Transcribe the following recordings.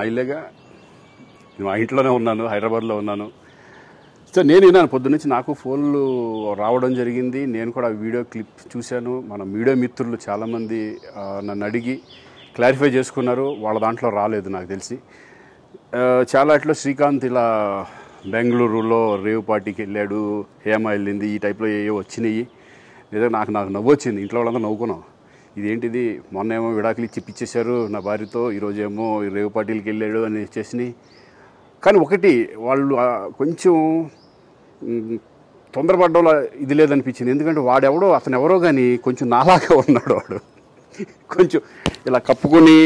మా ఇల్లేగా, మా ఇంట్లోనే ఉన్నాను, హైదరాబాద్లో ఉన్నాను. సో నేను విన్నాను పొద్దున్నుంచి, నాకు ఫోన్లు రావడం జరిగింది. నేను కూడా వీడియో క్లిప్ చూశాను. మన మీడియా మిత్రులు చాలామంది నన్ను అడిగి క్లారిఫై చేసుకున్నారు. వాళ్ళ దాంట్లో రాలేదు నాకు తెలిసి. చాలా ఇట్లా శ్రీకాంత్ ఇలా బెంగళూరులో రేవ్ పార్టీకి వెళ్ళాడు, హేమ వెళ్ళింది, ఈ టైప్లో ఏవో వచ్చినాయి. నిజంగా నాకు నవ్వు వచ్చింది. ఇంట్లో వాళ్ళందరూ నవ్వుకున్నాం. ఇదేంటిది, మొన్న ఏమో విడాకులు ఇచ్చి పిచ్చేశారు నా భార్యతో, ఈరోజేమో రేవ్ పార్టీలకి వెళ్ళాడు అని వచ్చేసినాయి. కానీ ఒకటి, వాళ్ళు కొంచెం తొందరపడ్డంలో ఇది లేదనిపించింది. ఎందుకంటే వాడెవడో, అతను ఎవరో కానీ కొంచెం నాలాగా ఉన్నాడు. వాడు కొంచెం ఇలా కప్పుకొని,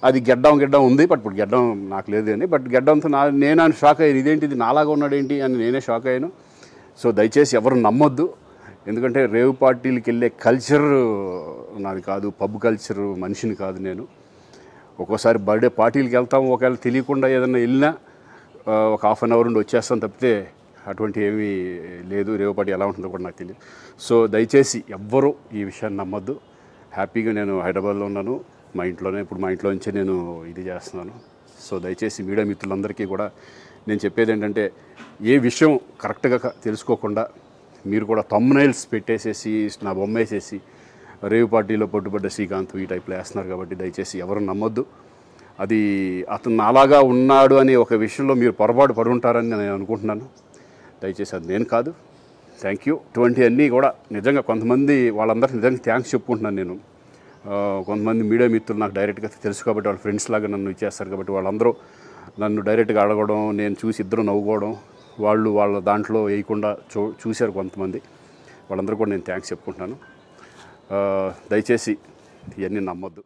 అది గెడ్డం ఉంది, బట్ ఇప్పుడు గెడ్డం నాకు లేదు అని, బట్ గెడ్డంతో నేను షాక్ అయ్యాను. ఇదేంటిది నాలాగా ఉన్నాడు ఏంటి అని నేనే షాక్ అయ్యాను. సో దయచేసి ఎవరు నమ్మొద్దు. ఎందుకంటే రేవ్ పార్టీలకి వెళ్ళే కల్చర్ నాది కాదు, పబ్ కల్చర్ మనిషిని కాదు నేను. ఒక్కోసారి బర్త్డే పార్టీలకి వెళ్తాము, ఒకవేళ తెలియకుండా ఏదైనా వెళ్ళినా ఒక హాఫ్ అన్ అవర్ నుండి వచ్చేస్తాను తప్పితే అటువంటి ఏమీ లేదు. రేవ్ పార్టీ ఎలా ఉంటుందో కూడా నాకు తెలియదు. సో దయచేసి ఎవ్వరూ ఈ విషయాన్ని నమ్మొద్దు. హ్యాపీగా నేను హైదరాబాద్లో ఉన్నాను, మా ఇంట్లోనే. ఇప్పుడు మా ఇంట్లో నుంచే నేను ఇది చేస్తున్నాను. సో దయచేసి మీడియా మిత్రులందరికీ కూడా నేను చెప్పేది ఏంటంటే, ఏ విషయం కరెక్ట్గా తెలుసుకోకుండా మీరు కూడా థంబ్నైల్స్ పెట్టేసేసి, నా బొమ్మ వేసేసి రేవ్ పార్టీలో పట్టుబడ్డ శ్రీకాంత్ ఈ టైప్లో వేస్తున్నారు. కాబట్టి దయచేసి ఎవరు నమ్మొద్దు. అది అతను అలాగా ఉన్నాడు అనే ఒక విషయంలో మీరు పొరపాటు పడి ఉంటారని నేను అనుకుంటున్నాను. దయచేసి అది నేను కాదు. Thank you. ఇటువంటివన్నీ కూడా నిజంగా కొంతమంది, వాళ్ళందరికీ నిజంగా థ్యాంక్స్ చెప్పుకుంటున్నాను నేను. కొంతమంది మీడియా మిత్రులు నాకు డైరెక్ట్గా తెలుసు కాబట్టి, వాళ్ళ ఫ్రెండ్స్ లాగా నన్ను ఇచ్చేస్తారు కాబట్టి, వాళ్ళందరూ నన్ను డైరెక్ట్గా అడగడం, నేను చూసి ఇద్దరు నవ్వుకోవడం, వాళ్ళు వాళ్ళ దాంట్లో వేయకుండా చూశారు కొంతమంది. వాళ్ళందరూ కూడా నేను థ్యాంక్స్ చెప్పుకుంటున్నాను. దయచేసి ఇవన్నీ నమ్మొద్దు.